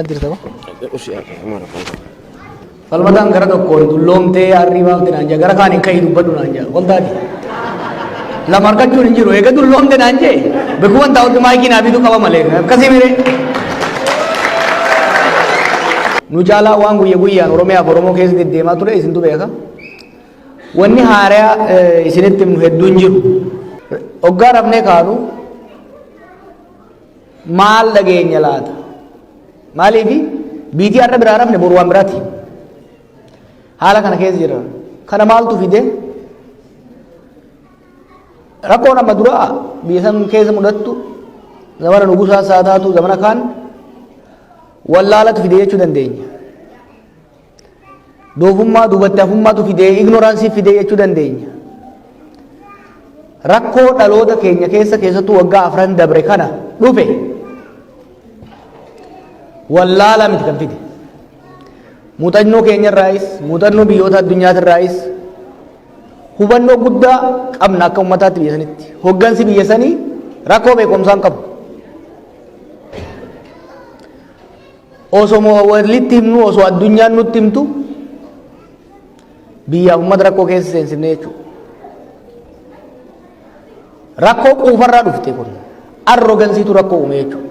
Maal dirta ba? Falmataan gara tokkoon dulloomtee arribaafte naan jaa gara kaaniin ka'ii dubbadhu naan jaa waltaati. Lama argachuun hin jiru eega dulloomte naan jee beekuman taa'utti maayikii naafitu qaba malee akkasii miree. Nu caalaa waan guyya guyyaan Oromiyaaf Oromoo keessa deddeemaa ture isintu beeka. Wanni haaraa isinitti himnu hedduun jiru. Hoggaa rafnee kaanu maal dhageenya laata? Maaliifi biitii har'a biraa rafne boru waan biraati. Haala kana keessa jira. Kana maaltu fide? Rakkoon amma dura biyya san keessa mudattu zamana nugusaa isaa taatu zamana kaan wallaalatu fide jechuu dandeenya. Doofummaa duubatti hafummaatu fide ignoraansii fide jechuu dandeenya. Rakkoo dhaloota keenya keessattuu waggaa afran dabre kana dhufe wallaala miti kan fide. Muuxannoo keenyarraayis muuxannoo biyyoota addunyaarraayis hubannoo guddaa qabna akka ummataatti biyya sanitti. Hoggansi biyya sanii rakkoo beekumsaan qabu. Osoo walitti himnu osoo addunyaan nutti himtu biyyaaf ummata rakkoo keessa seensifne jechuudha. Rakkoo quufarraa dhufte kun arrogansiitu rakkoo uume jechuudha.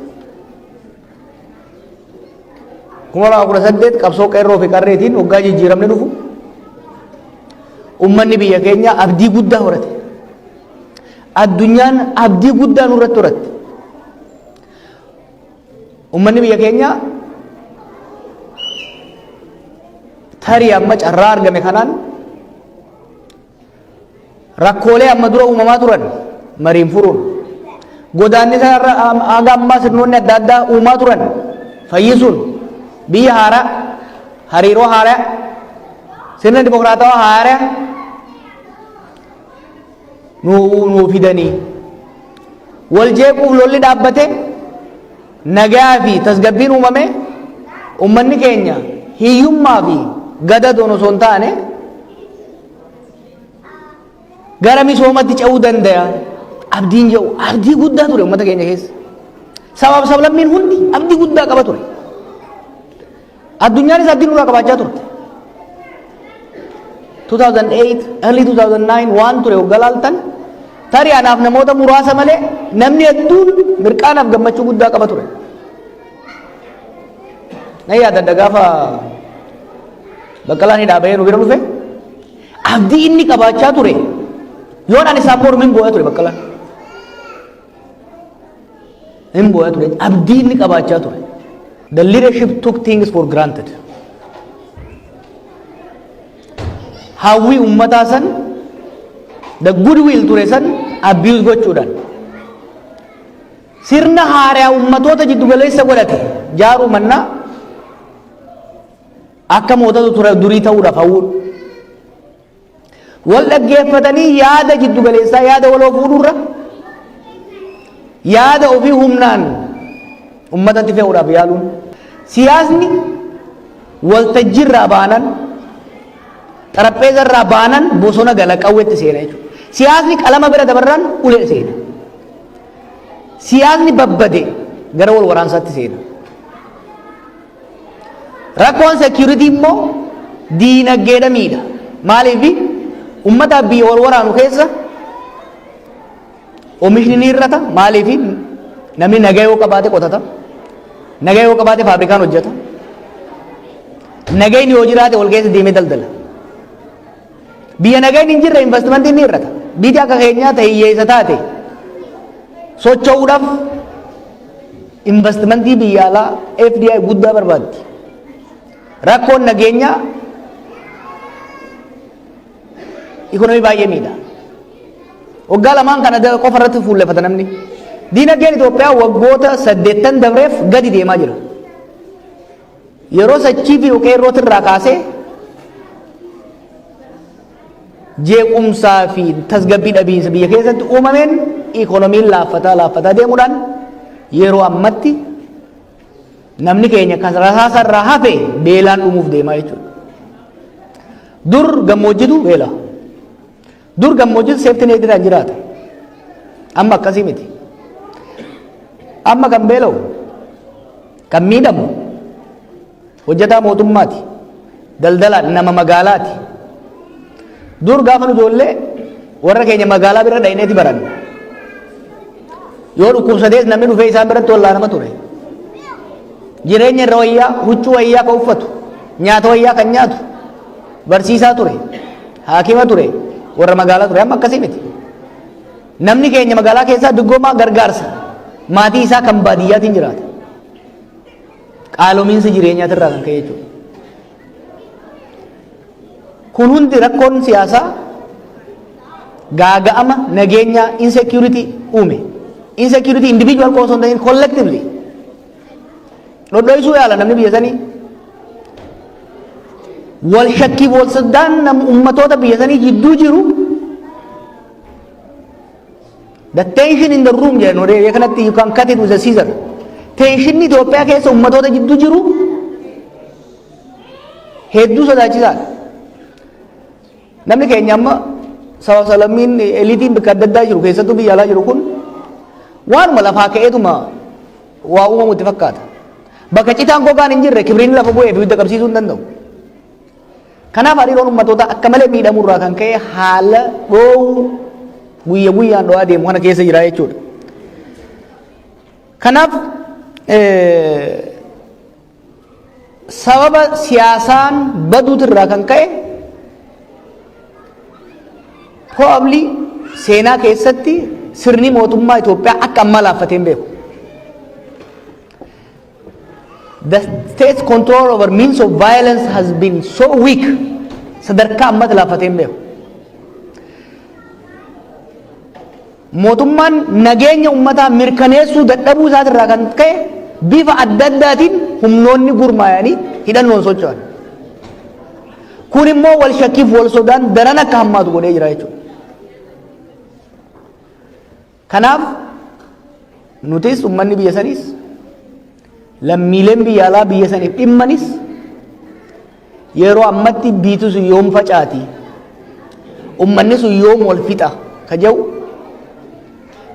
2018 qabsoo qeerroo fi qarreetiin waggaa jijjiiramne dhufu ummanni biyya keenya abdii guddaa horate. Addunyaan abdii guddaa nurratti horatte. Ummanni biyya keenya tarii amma carraa argame kanaan rakkoolee amma dura uumamaa turan mariin furuun godaannisa haga ammaa sirnoonni adda addaa uumaa turan fayyisuun biyya haaraa hariiroo haaraa sirna dimokiraatawaa haaraa nuu fidanii wal jeequuf lolli dhaabbate nagaa fi tasgabbiin uumame ummanni keenya hiyyummaa fi gadadoon osoo hin taane gara misoomatti ce'uu danda'a. Abdiin jedhu abdii guddaa ture uummata keenya keessa. Sabaaf sablammiin hundi abdii guddaa qaba ture. Addunyaanis abdii nurraa qabaachaa turte. 2008 early 2009 waan ture hoggaa laaltan tarii anaaf namoota muraasa malee namni hedduun mirqaanaaf gammachuu guddaa qaba ture. Na yaadadha gaafa Baqqalaan hidhaa bahee nu bira dhufe abdii inni qabaachaa ture yoon ani isaan mormiin boo'aa ture Baqqalaan. Hin boo'aa ture abdii inni qabaachaa ture. The leadership took things for granted. Hawwii ummataa san the goodwill ture san abuse gochuudhaan sirna haaraa ummatoota jiddu galeessa godhate jaaruu mannaa akka mootota ture durii ta'uudhaaf hawwuun wal dhaggeeffatanii yaada jiddu galeessaa yaada waloo fuudhurra yaada ofii humnaan ummatatti fe'uudhaaf yaaluun siyaasni waltajjiirraa baanan xarapheezarraa baanan bosona gala qawweetti seena jechuudha. Siyaasni qalama bira dabarraan ulee seena. Siyaasni babbade gara wal waraansaatti seena. Rakkoon security immoo diinagdeedha miidha. Maaliif ummataaf biyya wal waraanu keessa oomishni ni hir'ata. Maaliif namni nagaa yoo qabaate qotata. Nagaa yoo qabaate faabrikaan hojjeta. Nagayni yoo jiraate wal keessa deemee daldala. Biyya nagayni hin jirre investimentiin ni hir'ata. Biyyi akka keenyaa ta'e hiyyeessa taate socho'uudhaaf investimentii biyya alaa FDI guddaa barbaaddi. Rakkoon nageenyaa ikonomii baay'ee miidha. Waggaa lamaan kana qofa irratti fuulleffata namni. Diinagdeen Itoophiyaa waggoota 8 dabreef gadi deemaa jira. Yeroo sachii fi qeerrootii irraa kaasee jeequmsaa fi tasgabbii dhabiinsa biyya keessatti uumameen ikonomiin laaffataa deemuudhaan yeroo ammatti namni keenya rasaasarraa hafe beelaan dhumuuf deemaa jechuudha. Dur gammoojjitu beela. Dur gammoojjitu seeftineetiraan jiraata. Amma akkasii miti. Amma kan beela'u kan miidhamu hojjetaa mootummaati, daldalaan nama magaalaati. Dur gaafa nu ijoollee warra keenya magaalaa bira dha'ineeti baranne. Yoo dhukkubsatees namni dhufee isaan biratti wallaanama ture. Jireenya irra wayyaa, huccuu wayyaa kan uffatu, nyaata wayyaa kan nyaatu, barsiisaa ture, haakima ture, warra magaalaa ture. Amma akkasii miti. Namni keenya magaalaa keessaa diggoomaa gargaarsa maatii isaa kan baadiyyaatiin jiraata. Qaalomiinsa jireenyaatirraa kan ka'e jechuudha. Kun hundi rakkoon siyaasaa gaaga'ama nageenya insecurity uume. Insecurity individual osoo hin ta'in collectively dhodhoisuu yaala namni biyya sanii. Wal shakkii wal soddaan ummatoota biyya sanii jidduu jiru. The tension in the room jedhan odee kanatti you can cut it with a scissor. Tension Itoophiyaa keessa ummatoota jidduu jiru hedduu sodaachisaadha. Namni keenya amma sabab salammiin eliitiin bakka adda addaa jiru keessattuu biyya alaa jiru kun waanuma lafaa ka'eetuma waa uumamu itti fakkaata. Bakka citaan gogaan hin jirre kibriin lafa bu'ee ibidda qabsiisuu hin danda'u. Kanaaf hariiroon ummatoota akka malee miidhamurraa kan ka'e haala dhoowwu guyya guyyaan dho'aa deemu kana keessa jira jechuudha. Kanaaf sababa siyaasaan baduutirraa kan ka'e probably seenaa keessatti sirni mootummaa Itoophiyaa akka ammaa laaffatee hin beeku. The state's control over means of violence has been so weak. Sadarkaa ammatti laaffatee hin beeku. Mootummaan nageenya ummataa mirkaneessuu dadhabuu isaatirraa kan ka'e bifa adda addaatiin humnoonni gurmaa'anii hidhannoon socho'an. Kun immoo wal shakkiif wal sodaan daran akka hammaatu godhee jira jechuudha. Kanaaf nutis ummanni biyya saniis lammiileen biyya alaa biyya saniif dhimmanis yeroo ammatti biitu sun yoom facaati ummanni sun yoom wal fixa ka jedhu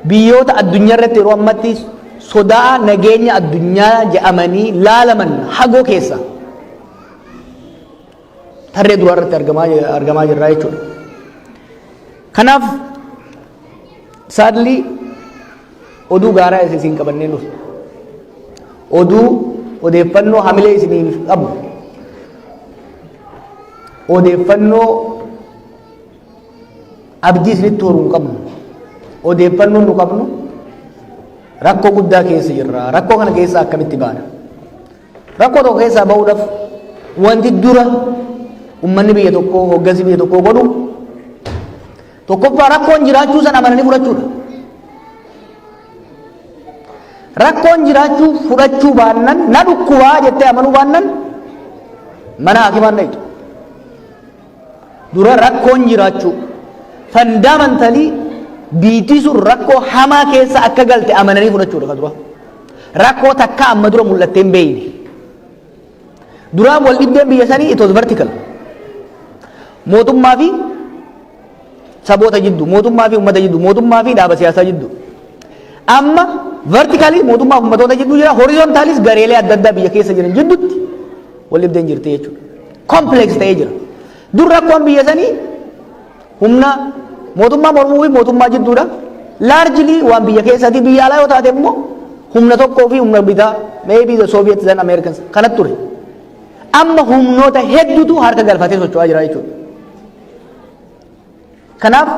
biyyoota addunyaa irratti yeroo ammatti sodaa nageenya addunyaa jedhamanii laalaman hagoo keessa tarree duraa irratti argamaa jirra jechuudha. Kanaaf sadly oduu gaaraa isin qabannee dhufu. Oduu odeeffannoo hamilee isiniif qabu. Odeeffannoo abdii isinitti horuu hin qabnu. Odeeffannoo nu qabnu rakkoo guddaa keessa jirra. Rakkoo kana keessa akkamitti baana? Rakkoo tokko keessaa bahuudhaaf wanti dura ummanni biyya tokkoo hoggansi biyya tokkoo godhu tokkoffaa rakkoon jiraachuu san amananii fudhachuudha. Rakkoon jiraachuu fudhachuu baannan na dhukkubaa jettee amanuu baannan mana hakimaan dhayitu. Dura rakkoon jiraachuu fundamentalii biitii sun rakkoo hamaa keessa akka galte amananii fudhachuudha ka dura. Rakkoo takka amma dura mul'attee hin beeyne. Duraan wal dhibdeen biyya sanii it was vertical. Mootummaa fi saboota jidduu, mootummaa fi uummata jidduu, mootummaa fi dhaaba siyaasaa jidduu. Amma vertically mootummaa fi uummatoota jidduu jira, horizontaalis gareelee adda addaa biyya keessa jiran jidduutti wal dhibdeen jirti jechuudha. Complex ta'ee jira. Dur rakkoon biyya sanii humna mootummaa mormuu fi mootummaa jidduudha. Largely waan biyya keessatti biyya alaa yoo taate immoo humna tokkoo fi humna bitaa maybe the Soviets and Americans kanatti ture. Amma humnoota hedduutu harka galfatee socho'aa jira jechuudha. Kanaaf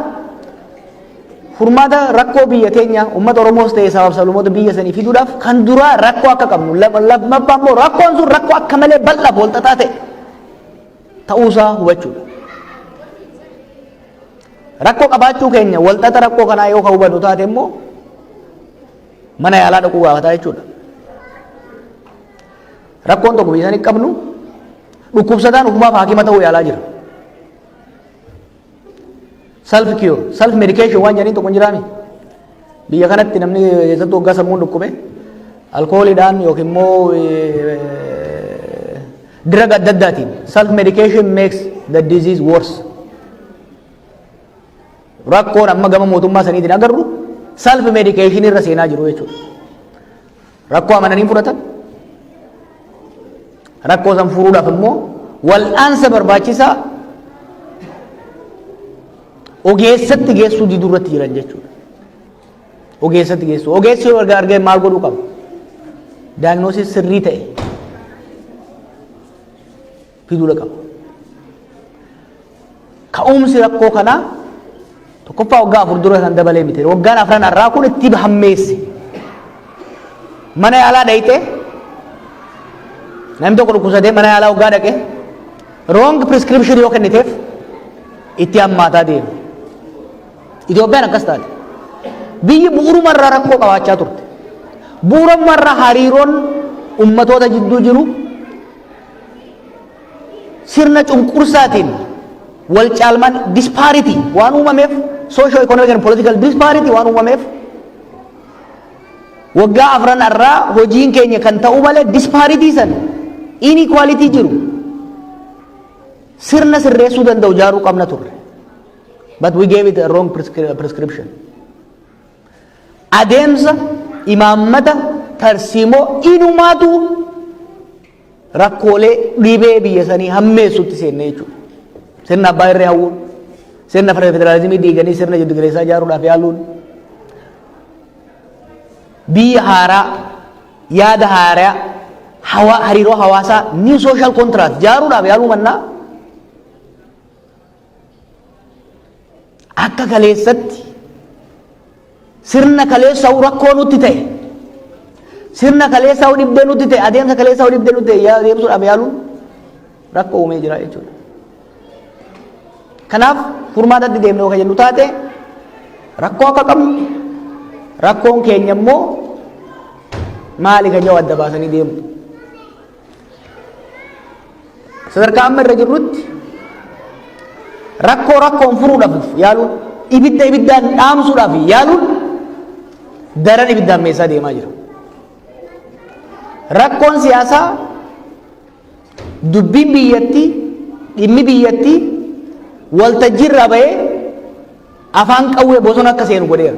furmaata rakkoo biyya teenya uummata Oromoos ta'ee sabab sablammoota biyya sanii fiduudhaaf kan duraa rakkoo akka qabnu lammaffaa immoo rakkoon sun rakkoo akka malee bal'aa walxaxaa ta'e ta'uusaa hubachuudha. Rakkoo qabaachuu keenya walxaxa rakkoo kanaa yoo ka hubannu taate immoo mana yaalaa dhaquu gaafataa jechuudha. Rakkoon tokko biyya sanii qabnu dhukkubsataan ufumaaf haakima ta'uu yaalaa jira. Self cure, self medication waan jedhaniin tokko hin jiraami. Biyya kanatti namni keessattuu waggaa sammuun dhukkube alkooliidhaan yookiin immoo drug adda addaatiin self medication makes the disease worse. Rakkoon amma gama mootummaa saniitiin agarru self medication irra seenaa jiru jechuudha. Rakkoo amananii fudhatan, rakkoo san furuudhaaf immoo wal'aansa barbaachisaa ogeessatti geessuu diduu irratti jiran jechuudha. Ogeessatti geessuu. Ogeessi yoo argee maal godhuu qaba? Diagnosis sirrii ta'e fiduudha qaba. Ka'umsi rakkoo kanaa tokkoffaa waggaa 4 dura kan dabalee miti. Waggaan 4 irraa kun itti hammeesse. Mana yaalaa dhayite namni tokko dhukkubsatee mana yaalaa waggaa dhaqe wrong prescription yoo kenniteef itti hammaataa deema. Itoophiyaan akkas taate. Biyyi bu'uurumarraa rakkoo qabaachaa turte. Bu'uurumarraa hariiroon ummatoota jidduu jiru sirna cunqursaatiin wal caalmaan disparity waan uumameef socio economic and political disparity waan uumameef waggaa 4 irraa hojiin keenya kan ta'u malee disparity san inequality jiru sirna sirreessuu danda'u jaaruu qabna turre. But we gave it a wrong prescription. Adeemsa imaammata tarsiimoo inumaatu rakkoolee dhibee biyya sanii hammeessutti seenne jechuudha. Sirna abbaa irree hawwuun, sirna federaalizimii diiganii sirna jiddu galeessaa ijaaruudhaaf yaaluun, biyya haaraa, yaada haaraa, hariiroo hawaasaa new social contract ijaaruudhaaf yaaluu mannaa akka kaleessatti sirna kaleessaa'u rakkoo nutti ta'e, sirna kaleessaa'u dhibdee nutti ta'e, adeemsa kaleessaa'u dhibdee nutti ta'e adeemsuudhaaf yaaluun rakkoo uumee jira jechuudha. Kanaaf furmaatatti deemnee yoo jennu taate rakkoo akka qabnu rakkoon keenya immoo maali kan jedhu adda baasanii deemu. Sadarkaa amma irra jirrutti rakkoon furuudhaaf yaaluun ibiddaan dhaamsuudhaaf yaaluun daran ibiddaan meeshaa deemaa jira. Rakkoon siyaasaa dubbiin biyyattii dhimmi biyyattii waltajjiirraa bahee afaan qawwee bosona akka seenu godheera.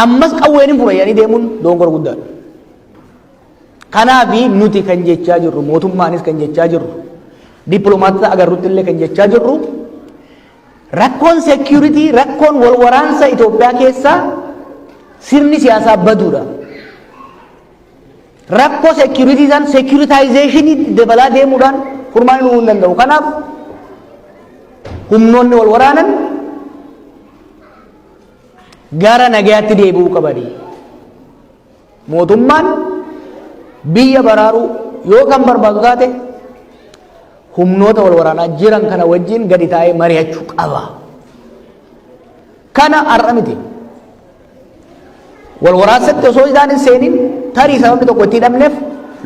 Ammas qawween hin furayyanii deemuun dogongora guddaadha. Kanaafi nuti kan jechaa jirru mootummaanis kan jechaa jirru dippiloomaatota agarruutti illee kan jechaa jirru rakkoon security rakkoon wal waraansa Itoophiyaa keessaa sirni siyaasaa baduudha. Rakkoo security san securitization dabalaa deemuudhaan furmaanni nuuf hin danda'u. Kanaaf humnoonni wal waraanan gara nagayaatti deebi'uu qabani. Mootummaan biyya baraaruu yoo kan barbaadu taate humnoota wal waraanaa jiran kana wajjin gadi taa'ee mari'achuu qaba. Kana har'a miti. Wal waraansatti osoo isaan hin seenin tarii sababni tokko itti hidhamneef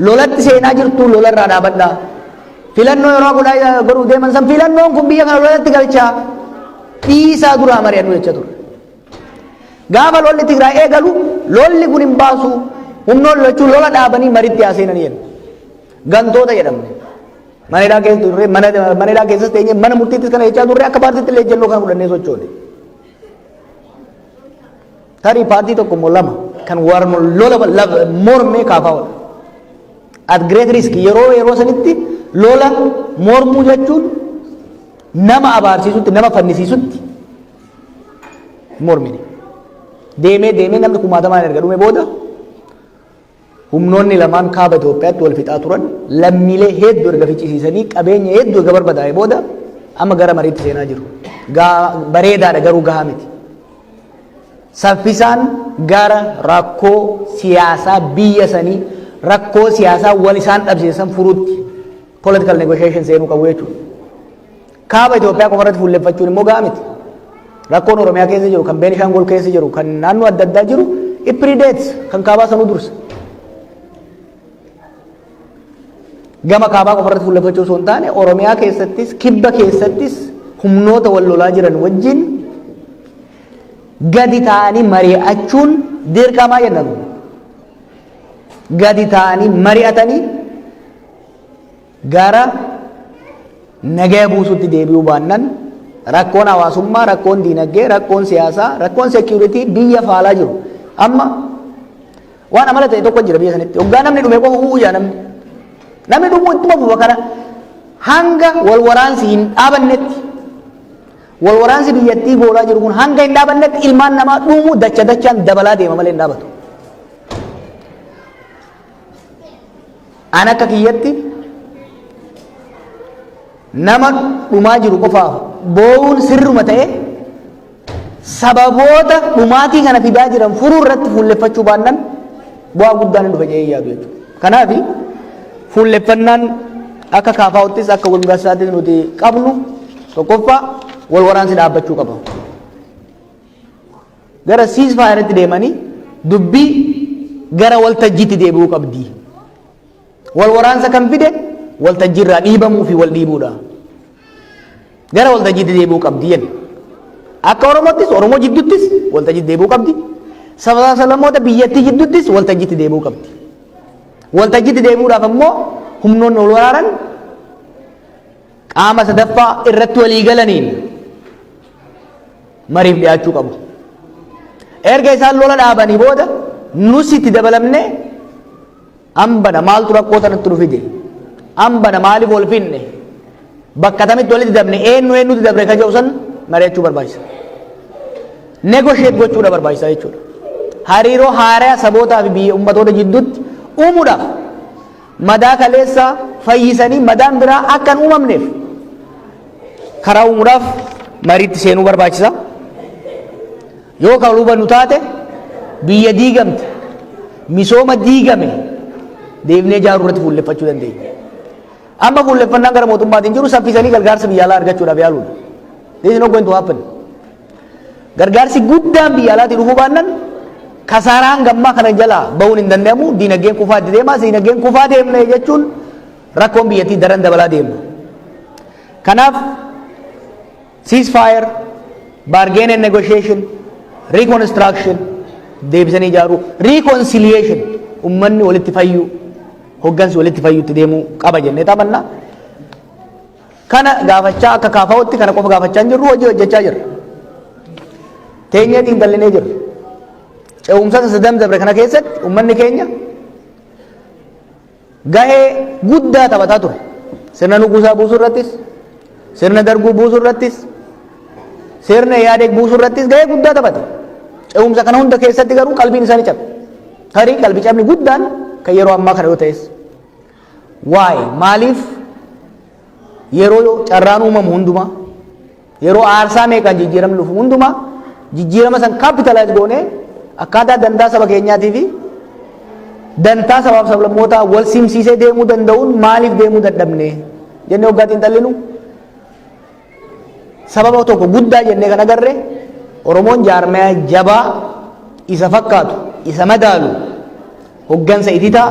lolatti seenaa jirtu lolarraa dhaabadhaa. Filannoo yeroo godhuu deeman san filannoon kun biyya kana lolatti galchaa dhiisaa duraa mari'annu jecha ture. Gaafa lolli Tigraay eegalu lolli kun hin baasu humnoon lolachuun lola dhaabanii maritti haaseenanii jedhu. Gantoota jedhamne. Manedhaa keessa turre manedhaa keessas teenyee mana murtiittis kana jechaa turre akka paartiitti illee jelloo kana fudhannee sochoone. Tarii paartii tokko immoo lama kan lola mormee kaafaa oola. At great risk yeroo sanitti lola mormuu jechuun nama abaarsiisutti nama fannisiisutti mormini. Deemee namni kumaatamaan erga dhume booda humnoonni lamaan kaaba Itoophiyaatti wal fixaa turan lammiilee hedduu erga ficcisiisanii qabeenya hedduu erga barbadaa'e booda amma gara mariitti seenaa jiru. Bareedaadha garuu gahaa miti. Saffisaan gara rakkoo siyaasaa biyya sanii rakkoo siyaasaa wal isaan dhabsiisan furuutti political negotiation seenuu qabu jechuudha. Kaaba Itoophiyaa qofa irratti fuulleffachuun immoo gahaa miti. Rakkoon Oromiyaa keessa jiru kan Beenishaangol keessa jiru kan naannoo adda addaa jiru iprideets kan kaabaa sanuu dursa. Gama kaabaa qofa irratti fuulleffachuu osoo hin taane Oromiyaa keessattis kibba keessattis humnoota wal lolaa jiran wajjin gadi ta'anii mari'achuun dirqamaa jennamu. Gadi ta'anii mari'atanii gara nagaya buusutti deebi'uu baannan rakkoon hawaasummaa, rakkoon diinagdee, rakkoon siyaasaa, rakkoon security biyya faalaa jiru. Amma waan amala ta'e tokko jira biyya sanitti hoggaa namni dhume qofa uuyyaa namni dhumuu ittuma bu'a kana hanga wal waraansi hin dhaabannetti wal waraansi biyyattii boolaa jiru kun hanga hin dhaabannetti ilmaan namaa dhumuu dacha dachaan dabalaa deema malee hin dhaabatu. An akka kiyyatti nama dhumaa jiru qofaaf boo'uun sirruma ta'e sababoota dhumaatii kana fidaa jiran furuu irratti fuulleffachuu baannan bu'aa guddaan hin dhufe jedhee yaadu jechuudha. Kanaaf fuulleffannaan akka kaafaa'uttis akka walgasaattis nuti qabnu tokkoffaa wal waraansi dhaabbachuu qaba. Gara ceasefire deemanii dubbii gara waltajjiitti deebi'uu qabdi. Wal waraansa kan fide waltajjiirraa dhiibamuu fi wal dhiibuudha. Gara waltajjiitti deebi'uu qabdi jenna. Akka Oromoottis Oromoo jidduttis waltajjiitti deebi'uu qabdi. Sabaa sablammoota biyyattii jidduttis waltajjiitti deebi'uu qabdi. Waltajjiitti deebi'uudhaaf ammoo humnoonni wal waraanan qaama sadaffaa irratti walii galaniin mariif dhiyaachuu qabu. Erga isaan lola dhaabanii booda nus itti dabalamne ambana maaltu rakkoo tanatti dhufide ambana maaliif wal finne bakka tamitti walitti dabne eenyutti dabre ka jedhu san mari'achuu barbaachisa. Negotiate gochuudha barbaachisa jechuudha. Hariiroo haaraa sabootaa fi biyya ummatoota jidduutti uumuudhaaf madaa kaleessa fayyisanii madaan biraa akka hin uumamneef karaa uumuudhaaf mariitti seenuu barbaachisa. Yoo kan hubannu taate biyya diigamte misooma diigame deebinee ijaaruu irratti fuulleffachuu dandeenya. Amma fuulleffannaan gara mootummaatiin jiru saffisanii gargaarsa biyya alaa argachuudhaaf yaaluudha. This is not going to happen. Gargaarsi guddaan biyya alaatii dhufuu baannan kasaaraan gammaa kana jalaa ba'uun hin danda'amu. Diinagdeen kufaa deema. Diinagdeen kufaa deemne jechuun rakkoon biyyattii daran dabalaa deema. Kanaaf ceasefire, bargain and negotiation, reconstruction, deebisanii ijaaruu, reconciliation, ummanni walitti fayyuu, hoggansi walitti fayyuutti deemuu qaba jennee taphanna. Kana gaafachaa akka kaafaa'utti kana qofa gaafachaa hin jirru hojii hojjechaa jirra. Teenyee xiinxallinee jirra. Ce'umsa sadan dabre kana keessatti ummanni keenya gahee guddaa taphataa ture. Sirna nugusaa buusuu irrattis, sirna darguu buusuu irrattis, sirna yaadee buusuu irrattis gahee guddaa taphate. Ce'umsa kana hunda keessatti garuu qalbiin isaanii cabe. Tarii qalbii cabni guddaan kan yeroo ammaa kana yoo ta'es. Waa'ee maaliif yeroo carraan uumamu hundumaa yeroo aarsaa meeqaan jijjiiramni dhufu hundumaa jijjiirama san kaapitaalaayiz goonee akkaataa dantaa saba keenyaatii fi dantaa sabaaf sablammootaa wal simsiisee deemuu danda'uun maaliif deemuu dadhabne jennee waggaa xiinxallinu sababa tokko guddaa jennee kan agarre Oromoon jaarmaya jabaa isa fakkaatu isa madaalu hoggansa ititaa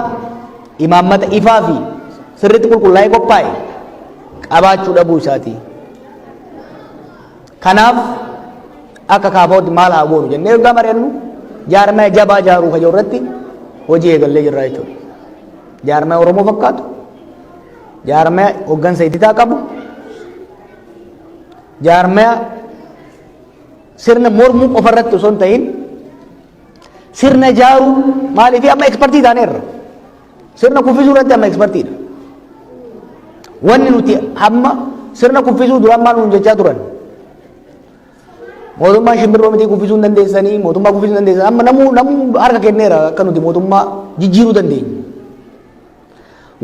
imaammata ifaa fi sirriitti qulqullaa'ee qophaa'e qabaachuu dhabuu isaati. Kanaaf akka kaafaa'utti maal haa goonu jennee waggaa mari'annu jaarmaya jabaa ijaaruu kan jiru irratti hojii eegallee jirra jechuudha. Jaarmaya Oromoo fakkaatu, jaarmaya hoggansa ititaa qabu, jaarmaya sirna mormuu qofa irratti osoo hin ta'in sirna ijaaruu maaliif amma ekspertii taaneerra. Sirna kuffisuu irratti amma ekspertiidha. Wanni nuti hamma sirna kuffisuu duraan maal nuun jechaa turan. Mootummaan shimbirroo miti kuffisuu hin dandeessanii, mootummaa kuffisuu hin dandeessanii. Amma namuu harka kenneera akka nuti mootummaa jijjiiruu dandeenyu.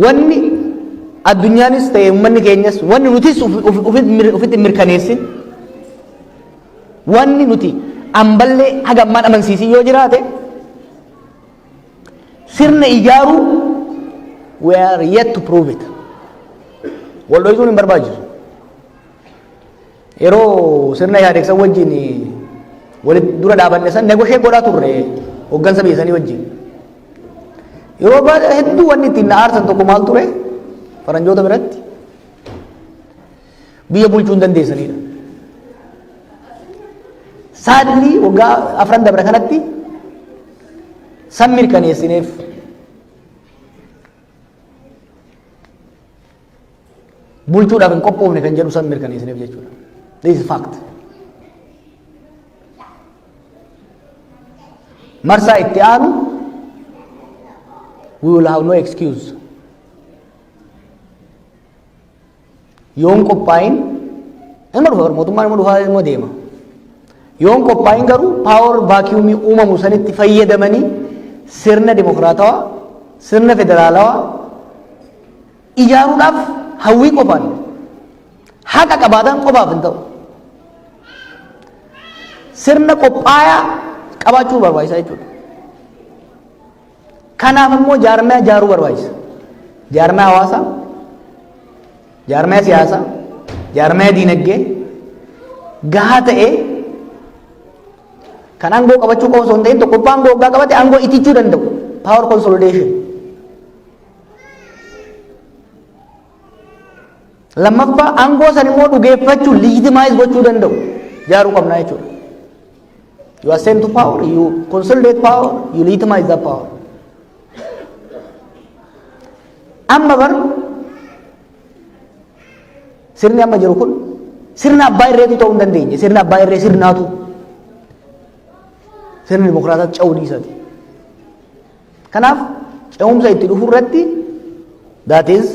Wanni addunyaanis ta'e uummanni keenyas wanni nutis ofitti mirkaneessin wanni nuti amballee haga ammaan amansiisii yoo jiraate sirna ijaaruu we are yet to prove it. Wal dho'isuun hin barbaachisu. Yeroo sirna yaadeegsan wajjin walitti dura dhaabanne san negoshee godhaa turre hoggansa biyya sanii wajjin. Yeroo hedduu wanni ittiin na aarsan tokko maal ture faranjoota biratti biyya bulchuu hin dandeessanidha. Saadni waggaa afran dabre kanatti san mirkaneessineef bulchuudhaaf hin qophoofne kan jedhu san mirkaneessineef jechuudha. This is fact. Marsaa itti aanu we will have no excuse. Yoon qophaa'in ilma dhufa mootummaan ilma dhufaa ilma deema. Yoon qophaa'in garuu paawar vaakiyoomii uumamu sanitti fayyadamanii sirna dimokiraatawaa, sirna federaalawaa ijaaruudhaaf hawwii qofaan haqa qabaatan qofaaf hin ta'u. Sirna qophaayaa qabaachuu barbaachisa jechuudha. Kanaaf immoo jaarmaya ijaaruu barbaachisa. Jaarmaya hawaasaa, jaarmaya siyaasaa, jaarmaya diinagdee gahaa ta'ee kan aangoo qabachuu qofa osoo hin ta'in tokkoffaa aangoo waggaa qabate aangoo itichuu danda'u. Power consolidation. Lammaffaa aangoo san immoo dhugeeffachuu legitimize gochuu danda'u ijaaruu qabnaa jechuudha. You ascend to power, you consolidate power, you legitimize that power. Amma bar sirni amma jiru kun sirna abbaa irreetu ta'uu hin dandeenye. Sirna abbaa irree sirnaatu sirni dimokiraataa ca'uu dhiisati. Kanaaf ce'umsa itti dhufu irratti that is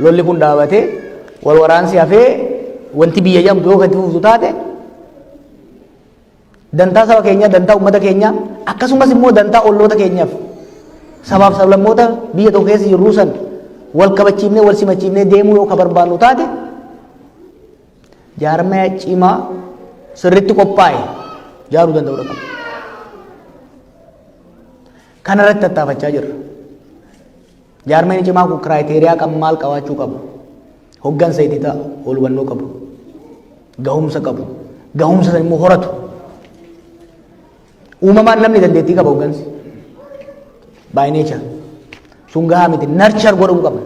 lolli kun dhaabatee wal waraansi hafee wanti biyya jamtu yoo itti fuftu taate dantaa saba keenya, dantaa uummata keenya akkasumas immoo dantaa olloota keenyaaf sabaaf sablammoota biyya tokko keessa jirru san wal kabachiifnee wal simachiifnee deemuu yoo ka barbaannu taate jaarmaya cimaa sirritti qophaa'e ijaaruu danda'uudha qaba. Kana irratti tattaafachaa jirra. Jaarmayni cimaa kun kiraayiteriyaa qabu maal qabaachuu qabu? Hoggansa itti ol hubannoo qabu. Gahumsa qabu. Gahumsa san immoo horatu. Uumamaan namni dandeettii qaba hoggansi. By nature. Sun gahaa miti nurture godhamuu qaba.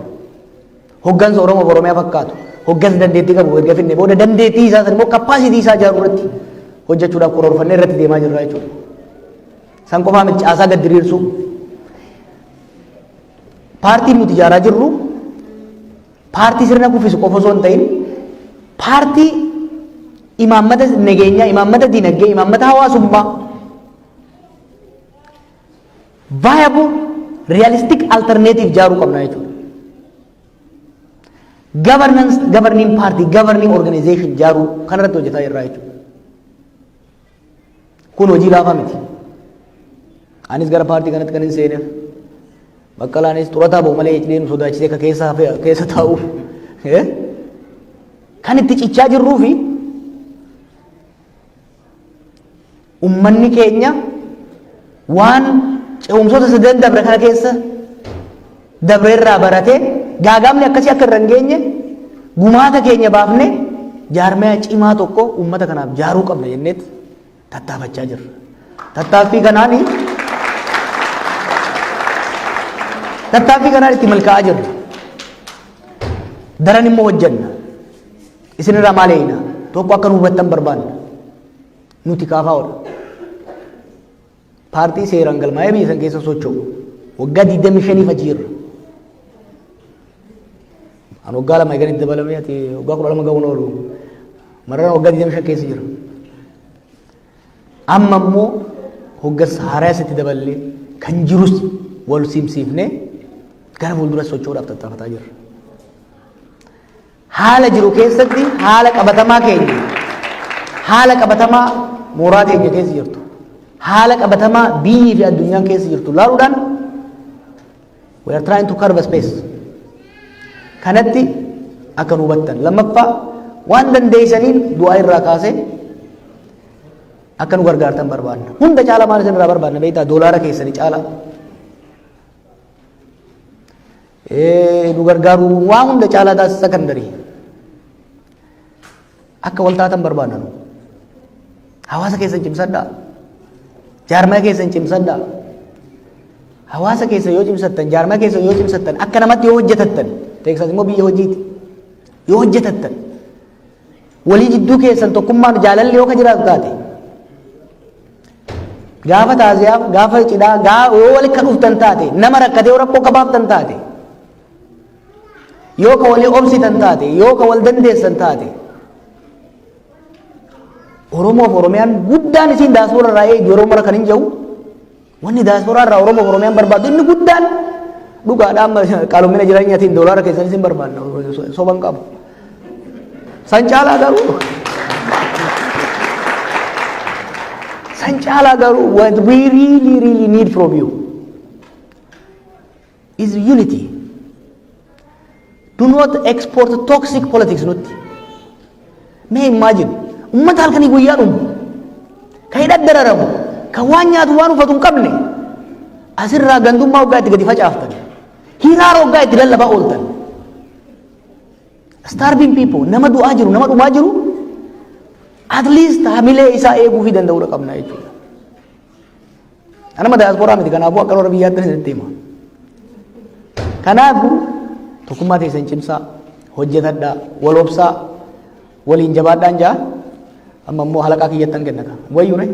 Hoggansa Oromoo Oromiyaa fakkaatu. Hoggansa dandeettii qabu erga finne booda dandeettii isaa san immoo capacity isaa ijaaruu irratti hojjechuudhaaf karoorfannee irratti deemaa jirra jechuudha. San qofaa miti caasaa gad diriirsuu. Paartiin nuti ijaaraa jirru paartii sirna kuffisu qofa osoo hin ta'in paartii imaammata nageenyaa, imaammata diinagdee, imaammata hawaasummaa viable realistic alternative ijaaruu qabna jechuudha. Governance, governing party, governing organization ijaaruu kanarratti hojjetaa jirra jechuudha. Kun hojii laafaa miti. Anis gara paartii kanatti kan hin seeneef Baqqalaanis xurataa ba'u malee jedhee nu sodaachisee akka keessa taa'uuf kan itti cichaa jirruu fi ummanni keenya waan ce'umsoota sadan dabre kana keessa dabreerraa baratee gaagaamni akkasii akka irra hin geenye gumaata keenya baafne jaarmaya cimaa tokko ummata kanaaf ijaaruu qabna jenneet tattaafachaa jirra. Tattaaffii kanaan itti milkaa'aa jirra. Daran immoo hojjenna. Isinirraa maal eeyna? Tokko akka nu hubattan barbaanna. Nuti kaafaa'oodha. Paartii seeraan galmaa'ee biyya san keessa socho'u. Waggaa 25 achi jirra. An waggaa 2 eeganii dabalamee ati waggaa 12 ga'uun oolu. Marraan waggaa 25 keessa jira. Amma immoo hoggansa haaraa asitti daballee kan jirus wal simsiifnee gara fuuldura socho'uudhaaf tattaafataa jirra. Haala jiru keessatti haala qabatamaa keenya, haala qabatamaa mooraa keenya keessa jirtu, haala qabatamaa biyyii fi addunyaan keessa jirtu laaluudhaan we are trying to carve a space. Kanatti akka nu hubattan. Lammaffaa waan dandeessaniin du'aa irraa kaasee akka nu gargaartan barbaanna. Hunda caala maal isin irraa barbaanna beektaa? Doolaara keessanii caala. Nu gargaaru waan hunda caalaa taasisa secondarii. Akka wal taatan barbaanna nu. Hawaasa keessan cimsadhaa. Jaarmaya keessan cimsadhaa. Hawaasa keessa yoo cimsattan, jaarmaya keessa yoo cimsattan, akka namatti yoo hojjetattan, teessas immoo biyya hojiiti. Yoo hojjetattan, walii jidduu keessan tokkummaan jaalalli yoo ka jiraatu taate, gaafa taaziyaaf, gaafa cidhaa, yoo walitti kan dhuftan taate, nama rakkatee yoo rakkoo qabaaftan taate, yoo ka walii obsitan taate, yoo ka wal dandeessan taate, Oromoo fi Oromiyaan guddaan isiin daasporaa irraa eegi yeroo mara kan hin jiru. Wanni daasporaa irraa Oromoo fi Oromiyaan barbaadu inni guddaan dhugaadhaan qaalomina jireenyaatiin doolaara keessan isin barbaanna soban qabu. San caalaa garuu what we really need from you is unity. Do not export toxic politics nutti. May imagine ummata halkanii guyyaa dhumu ka hidhaddararamu ka waan nyaatu waan uffatu hin qabne asirraa gandummaa waggaa itti gadi facaaftan hiraara waggaa itti lallabaa ooltan. Starving people nama du'aa jiru nama dhumaa jiru at least hamilee isaa eeguu fi danda'uu qabna jechuudha. Anama daasporaa miti kanaafuu akka warra biyyaatti isinitti hima. Kanaafuu tokkummaa teessan cimsaa hojjetadhaa wal obsaa waliin jabaadhaan jaa amma immoo halaqaa kiyyattan kennaka wayyuu ne